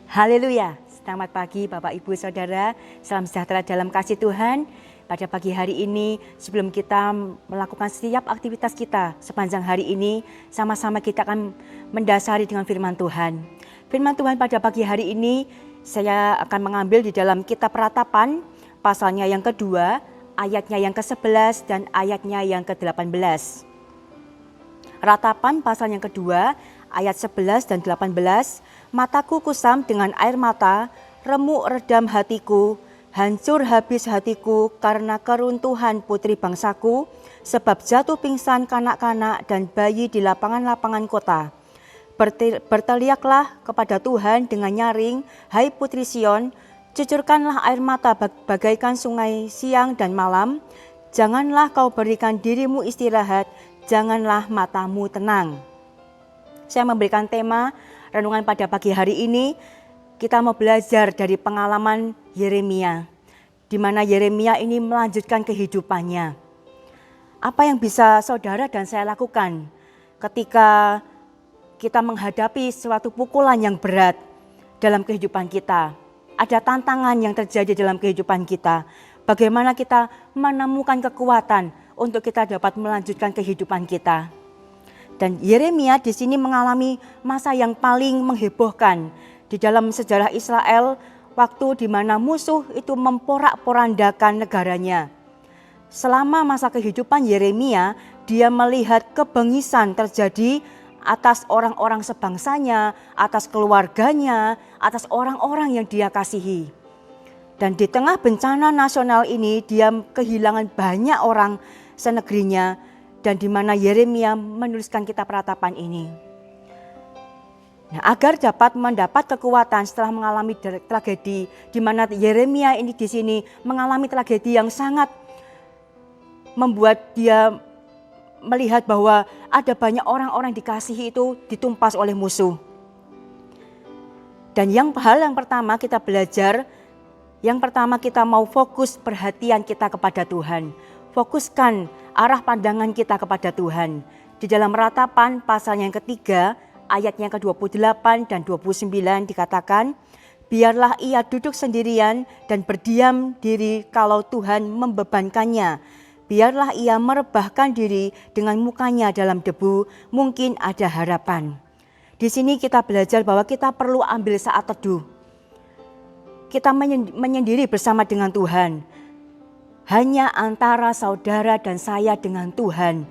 Haleluya, selamat pagi Bapak Ibu Saudara, salam sejahtera dalam kasih Tuhan. Pada pagi hari ini sebelum kita melakukan setiap aktivitas kita sepanjang hari ini, sama-sama kita akan mendasari dengan firman Tuhan. Firman Tuhan pada pagi hari ini saya akan mengambil di dalam kitab Ratapan, pasalnya yang kedua, ayatnya yang ke-11 dan ayatnya yang ke-18. Ratapan pasal yang kedua, ayat 11 dan 18, mataku kusam dengan air mata, remuk redam hatiku, hancur habis hatiku karena keruntuhan putri bangsaku, sebab jatuh pingsan kanak-kanak dan bayi di lapangan-lapangan kota. Berteriaklah kepada Tuhan dengan nyaring, hai putri Sion, cucurkanlah air mata bagaikan sungai siang dan malam, janganlah kau berikan dirimu istirahat, janganlah matamu tenang. Saya memberikan tema renungan pada pagi hari ini, kita mau belajar dari pengalaman Yeremia, di mana Yeremia ini melanjutkan kehidupannya. Apa yang bisa saudara dan saya lakukan ketika kita menghadapi suatu pukulan yang berat dalam kehidupan kita? Ada tantangan yang terjadi dalam kehidupan kita. Bagaimana kita menemukan kekuatan untuk kita dapat melanjutkan kehidupan kita? Dan Yeremia di sini mengalami masa yang paling menghebohkan di dalam sejarah Israel, waktu di mana musuh itu memporak-porandakan negaranya. Selama masa kehidupan Yeremia, dia melihat kebengisan terjadi atas orang-orang sebangsanya, atas keluarganya, atas orang-orang yang dia kasihi. Dan di tengah bencana nasional ini, dia kehilangan banyak orang senegerinya, dan di mana Yeremia menuliskan kitab Ratapan ini. Nah, agar dapat mendapat kekuatan setelah mengalami tragedi, di mana Yeremia ini di sini mengalami tragedi yang sangat membuat dia melihat bahwa ada banyak orang-orang dikasihi itu ditumpas oleh musuh. Dan hal yang pertama kita belajar, yang pertama kita mau fokus perhatian kita kepada Tuhan. Fokuskan arah pandangan kita kepada Tuhan. Di dalam Ratapan pasal yang ketiga, ayatnya ke-28 dan 29 dikatakan, biarlah ia duduk sendirian dan berdiam diri kalau Tuhan membebankannya. Biarlah ia merebahkan diri dengan mukanya dalam debu, mungkin ada harapan. Di sini kita belajar bahwa kita perlu ambil saat teduh. Kita menyendiri bersama dengan Tuhan. Hanya antara saudara dan saya dengan Tuhan.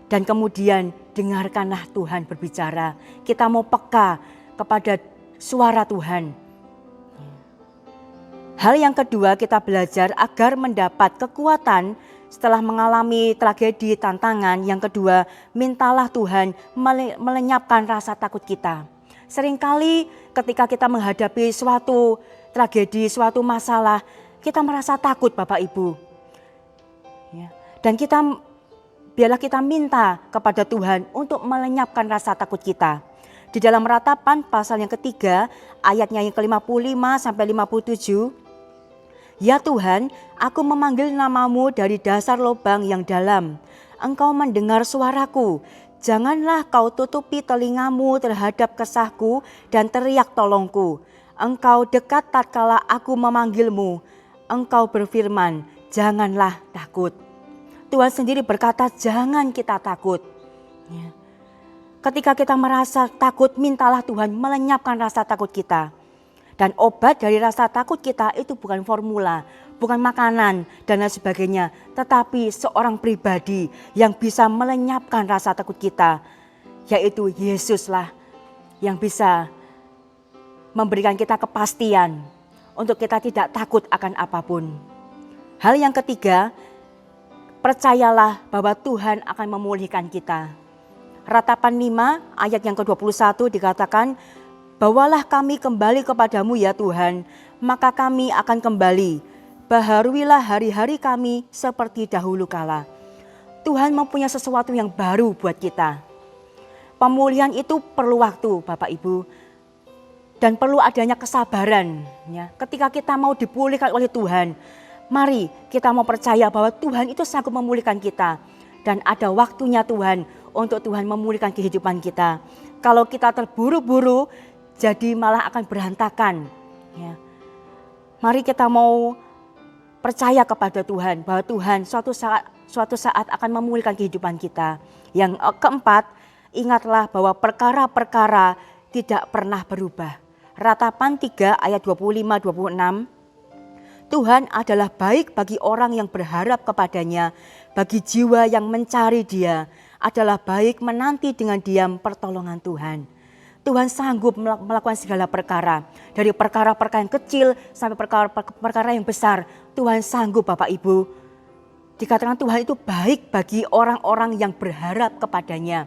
Dan kemudian dengarkanlah Tuhan berbicara. Kita mau peka kepada suara Tuhan. Hal yang kedua kita belajar agar mendapat kekuatan setelah mengalami tragedi tantangan. Yang kedua, mintalah Tuhan melenyapkan rasa takut kita. Seringkali ketika kita menghadapi suatu tragedi, suatu masalah, kita merasa takut Bapak Ibu. Dan biarlah kita minta kepada Tuhan untuk melenyapkan rasa takut kita. Di dalam Ratapan pasal yang ketiga, ayatnya yang ke-55 sampai 57. Ya Tuhan, aku memanggil namamu dari dasar lubang yang dalam. Engkau mendengar suaraku. Janganlah kau tutupi telingamu terhadap kesahku dan teriak tolongku. Engkau dekat tatkala aku memanggilmu. Engkau berfirman, janganlah takut. Tuhan sendiri berkata, jangan kita takut. Ketika kita merasa takut, mintalah Tuhan melenyapkan rasa takut kita. Dan obat dari rasa takut kita itu bukan formula, bukan makanan dan lain sebagainya. Tetapi seorang pribadi yang bisa melenyapkan rasa takut kita. Yaitu Yesuslah yang bisa memberikan kita kepastian untuk kita tidak takut akan apapun. Hal yang ketiga, percayalah bahwa Tuhan akan memulihkan kita. Ratapan 5 ayat yang ke-21 dikatakan, bawalah kami kembali kepadamu ya Tuhan, maka kami akan kembali. Baharuilah hari-hari kami seperti dahulu kala. Tuhan mempunyai sesuatu yang baru buat kita. Pemulihan itu perlu waktu Bapak Ibu. Dan perlu adanya kesabaran. Ketika kita mau dipulihkan oleh Tuhan, mari kita mau percaya bahwa Tuhan itu sanggup memulihkan kita. Dan ada waktunya Tuhan untuk Tuhan memulihkan kehidupan kita. Kalau kita terburu-buru, jadi malah akan berantakan. Ya. Mari kita mau percaya kepada Tuhan bahwa Tuhan suatu saat akan memulihkan kehidupan kita. Yang keempat, ingatlah bahwa perkara-perkara tidak pernah berubah. Ratapan 3 ayat 25-26. Tuhan adalah baik bagi orang yang berharap kepadanya, bagi jiwa yang mencari Dia, adalah baik menanti dengan diam pertolongan Tuhan. Tuhan sanggup melakukan segala perkara, dari perkara-perkara yang kecil sampai perkara yang besar. Tuhan sanggup, Bapak Ibu. Dikatakan Tuhan itu baik bagi orang-orang yang berharap kepadanya.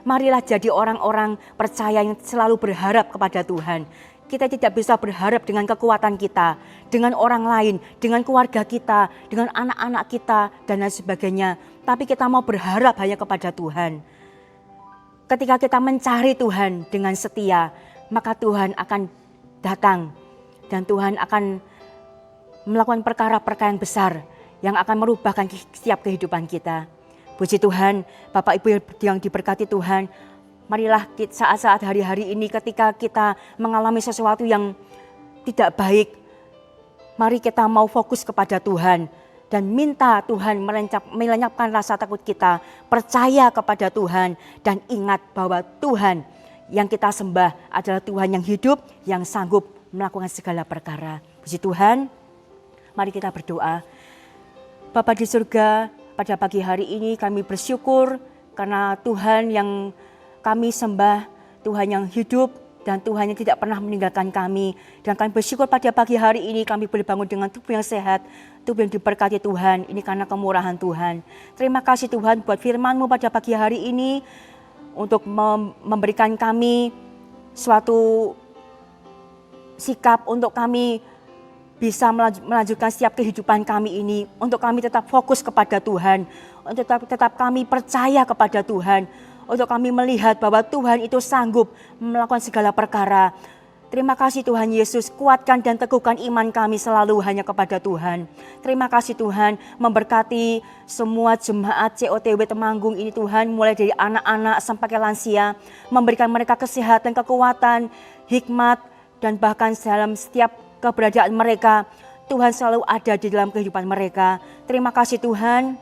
Marilah jadi orang-orang percaya yang selalu berharap kepada Tuhan. Kita tidak bisa berharap dengan kekuatan kita, dengan orang lain, dengan keluarga kita, dengan anak-anak kita, dan lain sebagainya. Tapi kita mau berharap hanya kepada Tuhan. Ketika kita mencari Tuhan dengan setia, maka Tuhan akan datang. Dan Tuhan akan melakukan perkara-perkara yang besar yang akan merubahkan setiap kehidupan kita. Puji Tuhan, Bapak Ibu yang diberkati Tuhan, marilah saat-saat hari-hari ini ketika kita mengalami sesuatu yang tidak baik, mari kita mau fokus kepada Tuhan dan minta Tuhan melenyapkan rasa takut kita, percaya kepada Tuhan dan ingat bahwa Tuhan yang kita sembah adalah Tuhan yang hidup, yang sanggup melakukan segala perkara. Puji Tuhan, mari kita berdoa. Bapa di surga, pada pagi hari ini kami bersyukur karena Tuhan yang kami sembah, Tuhan yang hidup dan Tuhan yang tidak pernah meninggalkan kami. Dan kami bersyukur pada pagi hari ini kami boleh bangun dengan tubuh yang sehat, tubuh yang diberkati Tuhan. Ini karena kemurahan Tuhan. Terima kasih Tuhan buat firman-Mu pada pagi hari ini untuk memberikan kami suatu sikap untuk kami bisa melanjutkan setiap kehidupan kami ini, untuk kami tetap fokus kepada Tuhan, untuk tetap kami percaya kepada Tuhan, untuk kami melihat bahwa Tuhan itu sanggup melakukan segala perkara. Terima kasih Tuhan Yesus, kuatkan dan teguhkan iman kami selalu hanya kepada Tuhan. Terima kasih Tuhan, memberkati semua jemaat COTW Temanggung ini Tuhan, mulai dari anak-anak sampai ke lansia, memberikan mereka kesehatan, kekuatan, hikmat, dan bahkan dalam setiap keberadaan mereka, Tuhan selalu ada di dalam kehidupan mereka. Terima kasih Tuhan,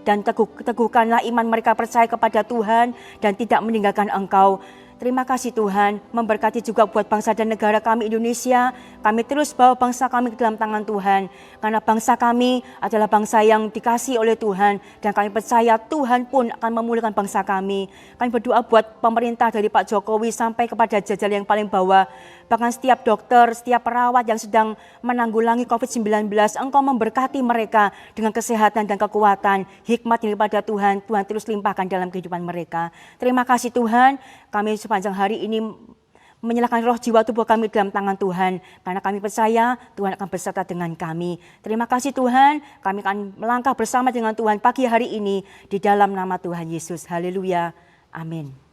dan teguhkanlah iman mereka percaya kepada Tuhan dan tidak meninggalkan Engkau. Terima kasih Tuhan, memberkati juga buat bangsa dan negara kami Indonesia. Kami terus bawa bangsa kami ke dalam tangan Tuhan. Karena bangsa kami adalah bangsa yang dikasihi oleh Tuhan. Dan kami percaya Tuhan pun akan memulihkan bangsa kami. Kami berdoa buat pemerintah dari Pak Jokowi sampai kepada jajaran yang paling bawah. Bahkan setiap dokter, setiap perawat yang sedang menanggulangi COVID-19, Engkau memberkati mereka dengan kesehatan dan kekuatan. Hikmat daripada Tuhan, Tuhan terus limpahkan dalam kehidupan mereka. Terima kasih Tuhan, kami sepanjang hari ini menyerahkan roh jiwa tubuh kami dalam tangan Tuhan. Karena kami percaya Tuhan akan beserta dengan kami. Terima kasih Tuhan, kami akan melangkah bersama dengan Tuhan pagi hari ini di dalam nama Tuhan Yesus. Haleluya. Amin.